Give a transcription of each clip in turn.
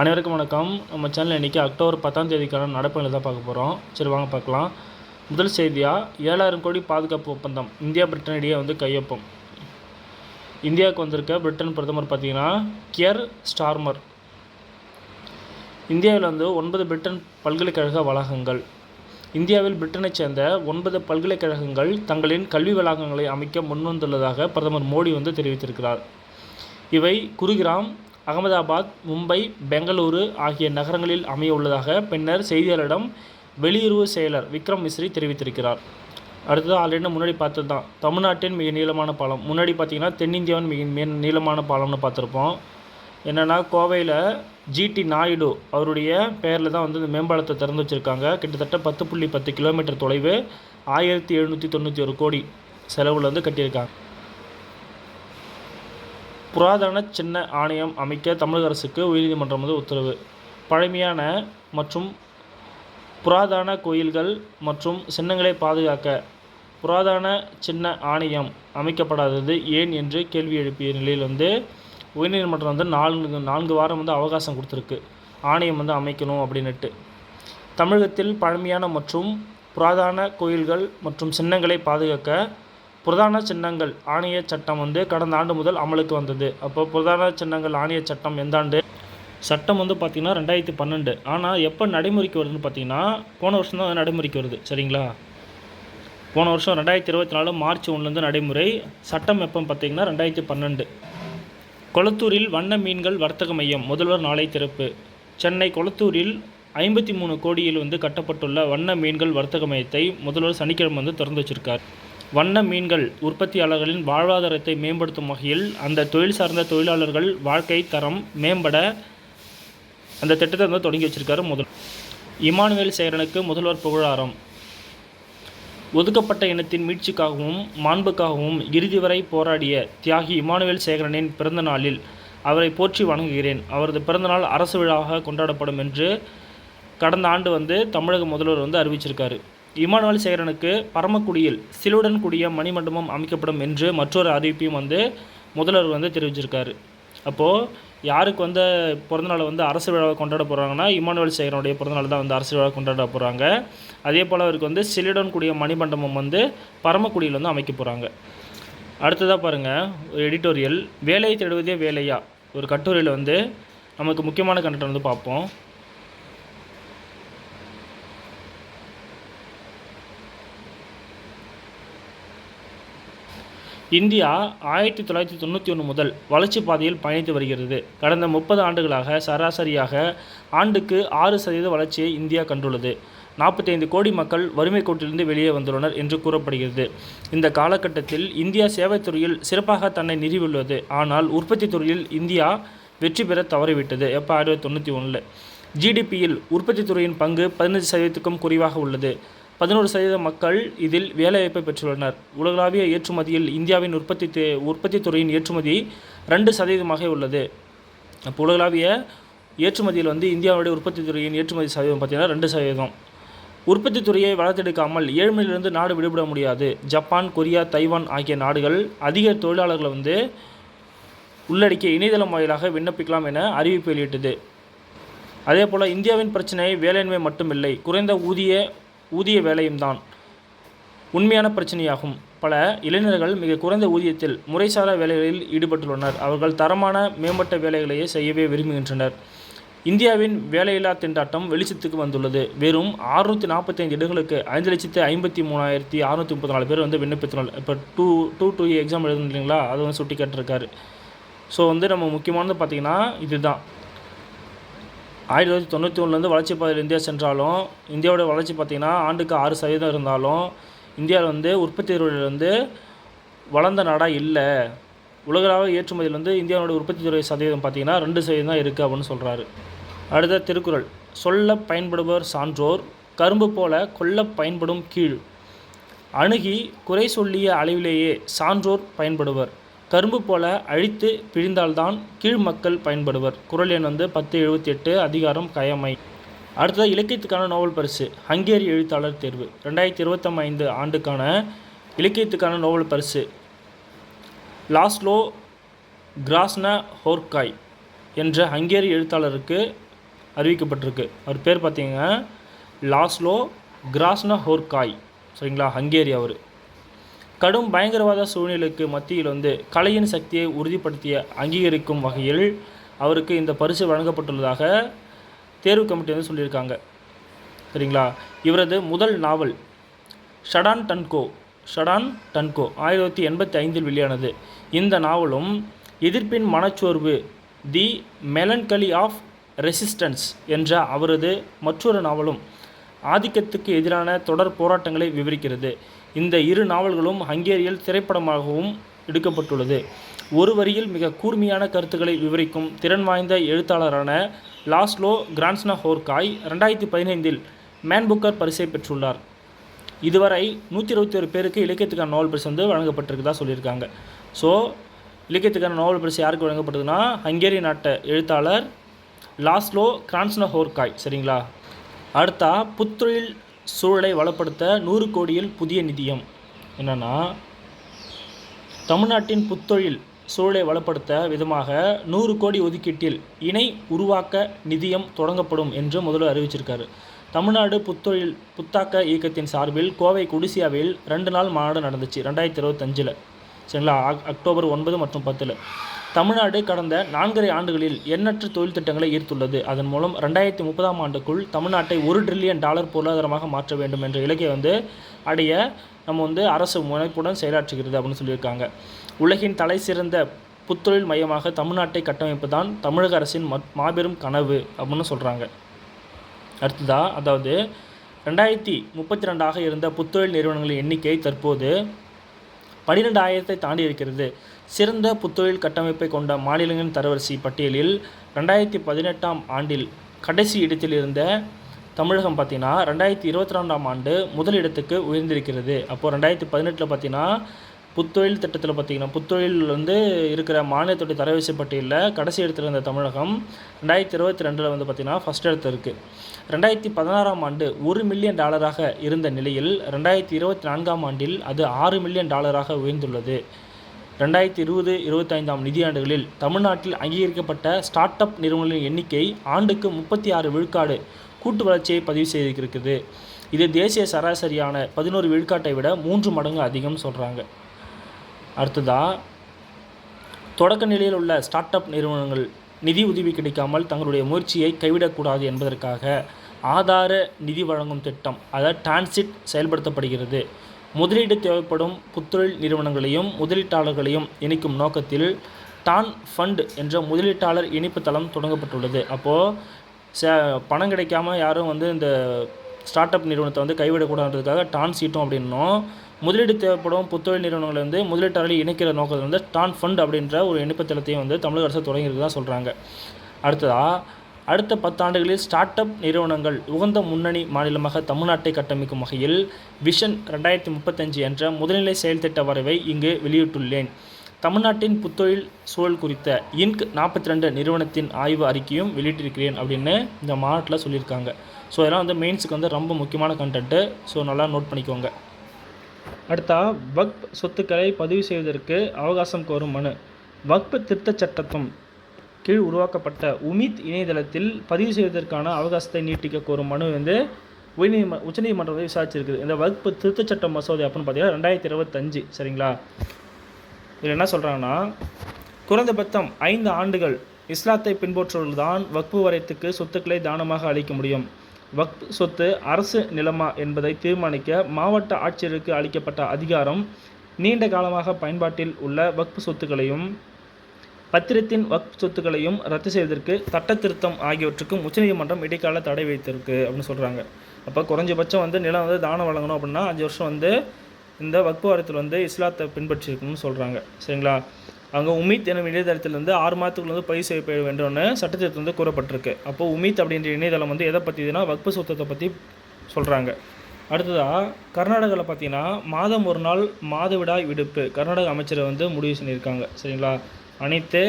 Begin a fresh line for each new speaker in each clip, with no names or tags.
அனைவருக்கும் வணக்கம். நம்ம சேனல் இன்றைக்கி அக்டோபர் 10ஆம் தேதிக்கான நடப்புகளை தான் பார்க்க போகிறோம். சரி வாங்க பார்க்கலாம். முதல் செய்தியாக 7000 கோடி பாதுகாப்பு ஒப்பந்தம் இந்தியா பிரிட்டன் இடையே கையொப்பம். இந்தியாவுக்கு வந்திருக்க பிரிட்டன் பிரதமர் பார்த்திங்கன்னா கியர் ஸ்டார்மர். இந்தியாவில் 9 பிரிட்டன் பல்கலைக்கழக வளாகங்கள். இந்தியாவில் பிரிட்டனைச் சேர்ந்த 9 பல்கலைக்கழகங்கள் தங்களின் கல்வி வளாகங்களை அமைக்க முன்வந்துள்ளதாக பிரதமர் மோடி தெரிவித்திருக்கிறார். இவை குருகிராம், அகமதாபாத், மும்பை, பெங்களூரு ஆகிய நகரங்களில் அமைய உள்ளதாக பின்னர் செய்தியாளரிடம் வெளியுறவு செயலர் விக்ரம் மிஸ்ரி தெரிவித்திருக்கிறார். அடுத்தது ஆல்ரெடி முன்னாடி பார்த்தது தான் தமிழ்நாட்டின் மிக நீளமான பாலம். முன்னாடி பார்த்திங்கன்னா தென்னிந்தியாவின் மிக நீளமான பாலம்னு பார்த்துருப்போம். என்னென்னா கோவையில் ஜிடி நாயுடு அவருடைய பெயரில் தான் இந்த மேம்பாலத்தை திறந்து வச்சுருக்காங்க. கிட்டத்தட்ட 10.10 கிலோமீட்டர் தொலைவு 1791 கோடி செலவில் கட்டியிருக்காங்க. புராதன சின்ன ஆணையம் அமைக்க தமிழக அரசுக்கு உயர்நீதிமன்றம் உத்தரவு. பழமையான மற்றும் புராதன கோயில்கள் மற்றும் சின்னங்களை பாதுகாக்க புராதன சின்ன ஆணையம் அமைக்கப்படாதது ஏன் என்று கேள்வி எழுப்பிய நிலையில் உயர்நீதிமன்றம் 4 வாரம் அவகாசம் கொடுத்துருக்கு. ஆணையம் அமைக்கணும் அப்படின்ட்டு. தமிழகத்தில் பழமையான மற்றும் புராதன கோயில்கள் மற்றும் சின்னங்களை பாதுகாக்க புராதன சின்னங்கள் ஆணைய சட்டம் கடந்த ஆண்டு முதல் அமலுக்கு வந்தது. அப்போ புராதன சின்னங்கள் ஆணைய சட்டம் எந்த ஆண்டு? சட்டம் பார்த்திங்கன்னா 2012. ஆனால் எப்போ நடைமுறைக்கு வருதுன்னு பார்த்திங்கன்னா போன வருஷம் தான் நடைமுறைக்கு வருது. சரிங்களா? போன வருஷம் 2024 மார்ச் 1 நடைமுறை. சட்டம் எப்போ பார்த்திங்கன்னா 2012. கொளத்தூரில் வண்ண மீன்கள் வர்த்தக மையம் முதல்வர் நாளை திறப்பு. சென்னை கொளத்தூரில் 53 கோடியில் கட்டப்பட்டுள்ள வண்ண மீன்கள் வர்த்தக மையத்தை முதல்வர் சனிக்கிழமை திறந்து வச்சிருக்கார். வண்ண மீன்கள் உற்பத்தியாளர்களின் வாழ்வாதாரத்தை மேம்படுத்தும் வகையில் அந்த தொழில் சார்ந்த தொழிலாளர்கள் வாழ்க்கை தரம் மேம்பட அந்த திட்டத்தை தொடங்கி வச்சிருக்காரு முதல்வர். இமானுவேல் சேகரனுக்கு முதல்வர் புகழாரம். ஒதுக்கப்பட்ட இனத்தின் மீட்சிக்காகவும் மாண்புக்காகவும் இறுதி வரை போராடிய தியாகி இமானுவேல் சேகரனின் பிறந்த நாளில் அவரை போற்றி வணங்குகிறேன். அவரது பிறந்தநாள் அரசு விழாவாக கொண்டாடப்படும் என்று கடந்த ஆண்டு தமிழக முதல்வர் அறிவிச்சிருக்காரு. இமானுவேல் சேகரனுக்கு பரமக்குடியில் சிலுடன் கூடிய மணிமண்டபம் அமைக்கப்படும் என்று மற்றொரு அறிவிப்பையும் முதல்வர் தெரிவிச்சிருக்காரு. அப்போது யாருக்கு பிறந்தநாள் அரசு விழாவை கொண்டாட போகிறாங்கன்னா இமானுவேல் சேகரனுடைய பிறந்தநாள் தான் அரசு விழாவை கொண்டாட போகிறாங்க. அதே போல் அவருக்கு சிலுடன் கூடிய மணிமண்டபம் பரமக்குடியில் அமைக்க போகிறாங்க. அடுத்ததாக பாருங்கள், ஒரு எடிட்டோரியல். வேலையை தேடுவதே வேலையா ஒரு கட்டுரையில் நமக்கு முக்கியமான கண்டென்ட் பார்ப்போம். இந்தியா 1991 முதல் வளர்ச்சி பாதையில் பயணித்து வருகிறது. கடந்த 30 ஆண்டுகளாக சராசரியாக ஆண்டுக்கு 6% வளர்ச்சியை இந்தியா கண்டுள்ளது. 45 கோடி மக்கள் வறுமை கோட்டிலிருந்து வெளியே வந்துள்ளனர் என்று கூறப்படுகிறது. இந்த காலகட்டத்தில் இந்தியா சேவைத்துறையில் சிறப்பாக தன்னை நிறுவியுள்ளது. ஆனால் உற்பத்தி துறையில் இந்தியா வெற்றி பெற தவறிவிட்டது. 1991 ஜிடிபியில் உற்பத்தி துறையின் பங்கு 15%க்கும் குறைவாக உள்ளது. 11% மக்கள் இதில் வேலைவாய்ப்பை பெற்றுள்ளனர். உலகளாவிய ஏற்றுமதியில் இந்தியாவின் உற்பத்தி துறையின் ஏற்றுமதி 2% உள்ளது. அப்போ உலகளாவிய ஏற்றுமதியில் இந்தியாவுடைய உற்பத்தி துறையின் ஏற்றுமதி சதவீதம் பார்த்திங்கன்னா 2%. உற்பத்தி துறையை வளர்த்தெடுக்காமல் ஏழ்மையிலிருந்து நாடு விடுபட முடியாது. ஜப்பான், கொரியா, தைவான் ஆகிய நாடுகள் அதிக தொழிலாளர்களை உள்ளடக்கிய இணையதளம் வாயிலாக விண்ணப்பிக்கலாம் என அறிவிப்பு வெளியிட்டது. அதே போல் இந்தியாவின் பிரச்சனை வேலையின்மை மட்டுமில்லை, குறைந்த ஊதிய வேலையும் தான் உண்மையான பிரச்சனையாகும். பல இளைஞர்கள் மிக குறைந்த ஊதியத்தில் முறைசாரா வேலைகளில் ஈடுபட்டுள்ளனர். அவர்கள் தரமான மேம்பட்ட வேலைகளையே செய்யவே விரும்புகின்றனர். இந்தியாவின் வேலையில்லா திண்டாட்டம் வெளிச்சத்துக்கு வந்துள்ளது. வெறும் 645 இடங்களுக்கு 5,53,634 பேர் விண்ணப்பித்துள்ளனர். இப்போ 2 எக்ஸாம் எழுதணும் இல்லைங்களா, அதை சுட்டி காட்டிருக்காரு. ஸோ நம்ம முக்கியமானது பார்த்திங்கன்னா இதுதான். 1991 வளர்ச்சி பாதையில் இந்தியா சென்றாலும் இந்தியாவோட வளர்ச்சி பார்த்திங்கன்னா ஆண்டுக்கு 6% இருந்தாலும் இந்தியாவில் உற்பத்தி துறையில் வளர்ந்த நாடாக இல்லை. உலகளாவிய ஏற்றுமதியில் இந்தியாவோட உற்பத்தி துறை சதவீதம் பார்த்திங்கன்னா 2% தான் இருக்குது அப்படின்னு சொல்கிறாரு. அடுத்த திருக்குறள். சொல்ல பயன்படுபவர் சான்றோர், கரும்பு போல கொல்ல பயன்படும் கீழ். அணுகி குறை சொல்லிய அளவிலேயே சான்றோர் பயன்படுவர். கரும்பு போல அழித்து பிழிந்தால்தான் கீழ் மக்கள் பயன்படுவர். குறள் எண் 1078, அதிகாரம் கயமை. அடுத்தது இலக்கியத்துக்கான நோபல் பரிசு. ஹங்கேரி எழுத்தாளர் தேர்வு. 2025 ஆண்டுக்கான இலக்கியத்துக்கான நோபல் பரிசு லாஸ்லோ கிராஸ்னஹோர்காய் என்ற ஹங்கேரி எழுத்தாளருக்கு அறிவிக்கப்பட்டிருக்கு. அவர் பேர் பார்த்தீங்கன்னா லாஸ்லோ கிராஸ்னஹோர்காய், சரிங்களா, ஹங்கேரி. அவர் கடும் பயங்கரவாத சூழ்நிலைக்கு மத்தியில் வந்து கலையின் சக்தியை உறுதிப்படுத்திய அங்கீகரிக்கும் வகையில் அவருக்கு இந்த பரிசு வழங்கப்பட்டுள்ளதாக தேர்வு கமிட்டி வந்து சொல்லியிருக்காங்க, சரிங்களா. இவரது முதல் நாவல் ஷடான் டன்கோ 1985 வெளியானது. இந்த நாவலும் எதிர்ப்பின் மனச்சோர்வு தி மெலன்கலி ஆஃப் ரெசிஸ்டன்ஸ் என்ற அவரது மற்றொரு நாவலும் ஆதிக்கத்துக்கு எதிரான தொடர் போராட்டங்களை விவரிக்கிறது. இந்த இரு நாவல்களும் ஹங்கேரியில் திரைப்படமாகவும் எடுக்கப்பட்டுள்ளது. ஒரு வரியில் மிக கூர்மையான கருத்துக்களை விவரிக்கும் திறன் வாய்ந்த எழுத்தாளரான லாஸ்லோ கிராஸ்னஹோர்காய் 2015 மேன் புக்கர் பரிசை பெற்றுள்ளார். இதுவரை 121 பேருக்கு இலக்கியத்துக்கான நோபல் பரிசு வந்து வழங்கப்பட்டிருக்குதா சொல்லியிருக்காங்க. ஸோ இலக்கியத்துக்கான நோபல் பரிசு யாருக்கு வழங்கப்படுதுன்னா ஹங்கேரி நாட்டு எழுத்தாளர் லாஸ்லோ கிராஸ்னஹோர்காய், சரிங்களா. அடுத்தா புத்தொழில் சூழலை வளப்படுத்த 100 கோடியில் புதிய நிதியம். என்னென்னா தமிழ்நாட்டின் புத்தொழில் சூழலை வளப்படுத்த விதமாக 100 கோடி ஒதுக்கீட்டில் இணை உருவாக்க நிதியம் தொடங்கப்படும் என்று முதல்வர் அறிவிச்சிருக்காரு. தமிழ்நாடு புத்தொழில் புத்தாக்க இயக்கத்தின் சார்பில் கோவை குடிசியாவில் 2 நாள் மாநாடு நடந்துச்சு 2025, சரிங்களா. அக்டோபர் 9 மற்றும் 10. தமிழ்நாடு கடந்த 4.5 ஆண்டுகளில் எண்ணற்ற தொழில் திட்டங்களை ஈர்த்துள்ளது. அதன் மூலம் 2030ஆம் ஆண்டுக்குள் தமிழ்நாட்டை $1 டிரில்லியன் பொருளாதாரமாக மாற்ற வேண்டும் என்ற இலக்கை வந்து அடைய நம்ம வந்து அரசு முனைப்புடன் செயலாற்றுகிறது அப்படின்னு சொல்லியிருக்காங்க. உலகின் தலை சிறந்த புத்தொழில் மையமாக தமிழ்நாட்டை கட்டமைப்பு தான் தமிழக அரசின் மாபெரும் கனவு அப்படின்னு சொல்கிறாங்க. அடுத்ததா, அதாவது 2032ஆக இருந்த புத்தொழில் நிறுவனங்களின் எண்ணிக்கை தற்போது 12,000 தாண்டி இருக்கிறது. சிறந்த புத்தொழில் கட்டமைப்பை கொண்ட மாநிலங்களின் தரவரிசை பட்டியலில் 2018ஆம் ஆண்டில் கடைசி இடத்தில் இருந்த தமிழகம் பார்த்தீங்கன்னா 2022ஆம் ஆண்டு முதல் இடத்துக்கு உயர்ந்திருக்கிறது. அப்போது 2018 பார்த்தீங்கன்னா புத்தொழில் திட்டத்தில் பார்த்தீங்கன்னா புத்தொழில் வந்து இருக்கிற மாநிலத்துடைய தரவரிசை பட்டியலில் கடைசி இடத்துல இருந்த தமிழகம் 2022 வந்து பார்த்திங்கன்னா ஃபஸ்ட் இடத்துல இருக்குது. 2016ஆம் ஆண்டு $1 மில்லியன் இருந்த நிலையில் 2024ஆம் ஆண்டில் அது $6 மில்லியன் உயர்ந்துள்ளது. 2020-25ஆம் நிதியாண்டுகளில் தமிழ்நாட்டில் அங்கீகரிக்கப்பட்ட ஸ்டார்ட் அப் நிறுவனங்களின் எண்ணிக்கை ஆண்டுக்கு 36 விழுக்காடு கூட்டு வளர்ச்சியை பதிவு செய்திருக்கிறது. இது தேசிய சராசரியான 11 விழுக்காட்டை விட 3 மடங்கு அதிகம் சொல்கிறாங்க. அடுத்ததாக, தொடக்க நிலையில் உள்ள ஸ்டார்ட் அப் நிறுவனங்கள் நிதி உதவி கிடைக்காமல் தங்களுடைய முயற்சியை கைவிடக்கூடாது என்பதற்காக ஆதார நிதி வழங்கும் திட்டம், அதாவது டிரான்சிட் செயல்படுத்தப்படுகிறது. முதலீடு தேவைப்படும் புத்தொழில் நிறுவனங்களையும் முதலீட்டாளர்களையும் இணைக்கும் நோக்கத்தில் டான் ஃபண்ட் என்ற முதலீட்டாளர் இணைப்பு தளம் தொடங்கப்பட்டுள்ளது. அப்போது பணம் கிடைக்காமல் யாரும் வந்து இந்த ஸ்டார்ட் அப் நிறுவனத்தை வந்து கைவிடக்கூடாதுன்றதுக்காக டான் சீட்டும் அப்படின்னும், முதலீடு தேவைப்படும் புத்தொழில் நிறுவனங்களை வந்து முதலீட்டாளர்களை இணைக்கிற நோக்கத்தில் வந்து டான் ஃபண்ட் அப்படின்ற ஒரு இணைப்பு தளத்தையும் வந்து தமிழக அரசு தொடங்கியிருக்குதான் சொல்கிறாங்க. அடுத்த 10 ஆண்டுகளில் ஸ்டார்ட் அப் நிறுவனங்கள் உகந்த முன்னணி மாநிலமாக தமிழ்நாட்டை கட்டமைக்கும் வகையில் விஷன் 2035 என்ற முதல்நிலை செயல் திட்ட வரைவை இங்கு வெளியிட்டுள்ளேன். தமிழ்நாட்டின் புத்தொழில் சூழல் குறித்த இன்க் 42 நிறுவனத்தின் ஆய்வு அறிக்கையும் வெளியிட்டிருக்கிறேன் அப்படின்னு இந்த மாநாட்டில் சொல்லியிருக்காங்க. ஸோ இதெல்லாம் வந்து மெயின்ஸுக்கு வந்து ரொம்ப முக்கியமான கண்டென்ட்டு. ஸோ நல்லா நோட் பண்ணிக்கோங்க. அடுத்தா, வக்ஃப் சொத்துக்களை பதிவு செய்வதற்கு அவகாசம் கோரும் மனு. வக்ஃப் திருத்தச் சட்டத்தின் கீழ் உருவாக்கப்பட்ட உமீத் இணையதளத்தில் பதிவு செய்வதற்கான அவகாசத்தை நீட்டிக்க கோரும் மனு வந்து உச்சநீதிமன்றம் வந்து விசாரிச்சிருக்குது. இந்த வக்ஃப் திருத்தச் சட்ட மசோதை அப்படின்னு பார்த்தீங்கன்னா 2025, சரிங்களா. இதில் என்ன சொல்கிறாங்கன்னா, குறைந்தபட்சம் 5 ஆண்டுகள் இஸ்லாத்தை பின்பற்றுவதுதான் வக்ஃப் வாரியத்துக்கு சொத்துக்களை தானமாக அளிக்க முடியும். வக்ஃப் சொத்து அரசு நிலமா என்பதை தீர்மானிக்க மாவட்ட ஆட்சியருக்கு அளிக்கப்பட்ட அதிகாரம் நீண்ட காலமாக பயன்பாட்டில் உள்ள வக்ஃப் சொத்துக்களையும் பத்திரத்தின் வக்ஃப் சொத்துக்களையும் ரத்து செய்வதற்கு சட்ட திருத்தம் ஆகியவற்றுக்கும் உச்சநீதிமன்றம் இடைக்கால தடை வைத்திருக்கு அப்படின்னு சொல்கிறாங்க. அப்போ குறைஞ்சபட்சம் வந்து நிலம் வந்து தானம் வழங்கணும் அப்படின்னா 5 வருஷம் வந்து இந்த வக்ஃப் வாரியத்தில் வந்து இஸ்லாத்தை பின்பற்றிருக்கணும்னு சொல்கிறாங்க, சரிங்களா. அவங்க உமீத் எனும் இணையதளத்திலிருந்து 6 மாதத்துக்குள்ள வந்து பதிவு செய்யப்பட வேண்டும்னு சட்டத்திட்டத்தில் வந்து கூறப்பட்டிருக்கு. அப்போது உமீத் அப்படின்ற இணையதளம் வந்து எதை பற்றினா வக்ஃப் சொத்தத்தை பற்றி சொல்கிறாங்க. அடுத்ததாக, கர்நாடகாவில் பார்த்தீங்கன்னா மாதம் ஒரு நாள் மாதவிடாய் விடுப்பு கர்நாடக அமைச்சரை வந்து முடிவு பண்ணியிருக்காங்க, சரிங்களா. அனைத்து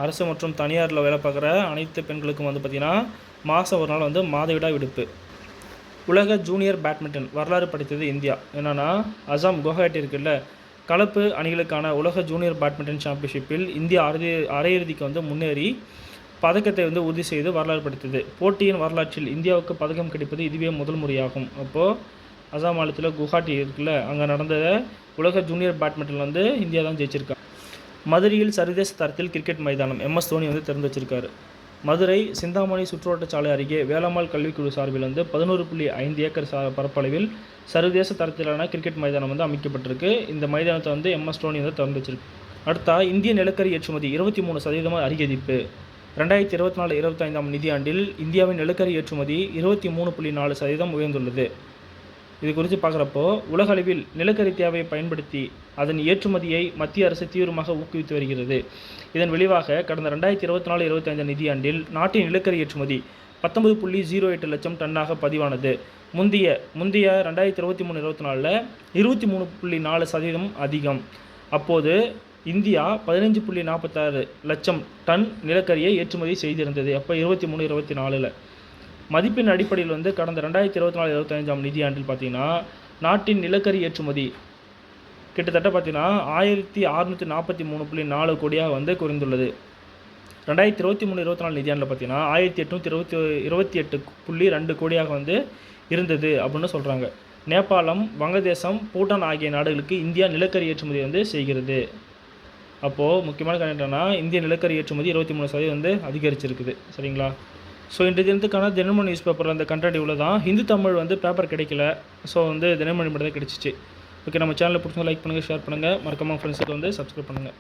அரசு மற்றும் தனியாரில் வேலை பார்க்குற அனைத்து பெண்களுக்கும் வந்து பார்த்திங்கன்னா மாதம் ஒரு நாள் வந்து மாதவிடாய் விடுப்பு. உலக ஜூனியர் பேட்மிண்டன் வரலாறு படைத்தது இந்தியா. என்னென்னா, அசாம் குவஹாட்டி இருக்குல்ல, கலப்பு அணிகளுக்கான உலக ஜூனியர் பேட்மிண்டன் சாம்பியன்ஷிப்பில் இந்தியா அரையிறுதிக்கு வந்து முன்னேறி பதக்கத்தை வந்து உறுதி செய்து வரலாறு படைத்தது. போட்டியின் வரலாற்றில் இந்தியாவுக்கு பதக்கம் கிடைப்பது இதுவே முதல் முறையாகும். அப்போது அசாம் மாநிலத்தில் குவஹாட்டி இருக்குல்ல, அங்கே நடந்த உலக ஜூனியர் பேட்மிண்டனில் வந்து இந்தியா தான் ஜெயிச்சிருக்காங்க. மதுரையில் சர்வதேச தரத்தில் கிரிக்கெட் மைதானம் MS தோனி வந்து திறந்து வச்சிருக்காரு. மதுரை சிந்தாமணி சுற்றுவட்டச்சாலை அருகே வேலம்மாள் கல்விக்குழு சார்பில் வந்து 11.5 ஏக்கர் பரப்பளவில் சர்வதேச தரத்திலான கிரிக்கெட் மைதானம் வந்து அமைக்கப்பட்டிருக்கு. இந்த மைதானத்தை வந்து MS தோனி வந்து திறந்து வச்சிருக்கு. அடுத்தா இந்திய நிலக்கரி ஏற்றுமதி 23% அதிகரிப்பு. 2024-25 நிதியாண்டில் இந்தியாவின் நிலக்கரி ஏற்றுமதி 23.4% உயர்ந்துள்ளது. இது குறித்து பார்க்குறப்போ உலக அளவில் நிலக்கரி தேவையை பயன்படுத்தி அதன் ஏற்றுமதியை மத்திய அரசு தீவிரமாக ஊக்குவித்து வருகிறது. இதன் விளைவாக கடந்த 2024-25 நிதியாண்டில் நாட்டின் நிலக்கரி ஏற்றுமதி 19.08 லட்சம் டன்னாக பதிவானது. முந்தைய 2023-24 23.4% அதிகம். அப்போது இந்தியா 15.46 லட்சம் டன் நிலக்கரியை ஏற்றுமதி செய்திருந்தது. அப்போ 23-24 மதிப்பின் அடிப்படையில் வந்து கடந்த 2024-25 நிதியாண்டில் பார்த்திங்கன்னா நாட்டின் நிலக்கரி ஏற்றுமதி கிட்டத்தட்ட பார்த்திங்கன்னா 1643.4 கோடியாக வந்து குறைந்துள்ளது. 2023-24 நிதியாண்டில் பார்த்திங்கன்னா 1828.2 கோடியாக வந்து இருந்தது அப்படின்னு சொல்கிறாங்க. நேபாளம், வங்கதேசம், பூட்டான் ஆகிய நாடுகளுக்கு இந்தியா நிலக்கரி ஏற்றுமதி வந்து செய்கிறது. அப்போது முக்கியமான காரணம் என்னன்னா இந்திய நிலக்கரி ஏற்றுமதி 23% வந்து அதிகரிச்சிருக்குது. சரிங்களா? ஸோ இன்றைய தினத்துக்கான தினமணி நியூஸ் பேப்பரில் அந்த கண்டென்ட் இவ்வளோ தான். ஹிந்து தமிழ் வந்து பேப்பர் கிடைக்கல. ஸோ வந்து தினமணி மட்டும் தான் கிடச்சிச்சு. ஓகே, நம்ம சேனலில் பிடிச்சவங்க லைக் பண்ணுங்கள், ஷேர் பண்ணுங்கள், மறக்காம ஃப்ரெண்ட்ஸுக்கு வந்து சப்ஸ்கிரைப் பண்ணுங்கள்.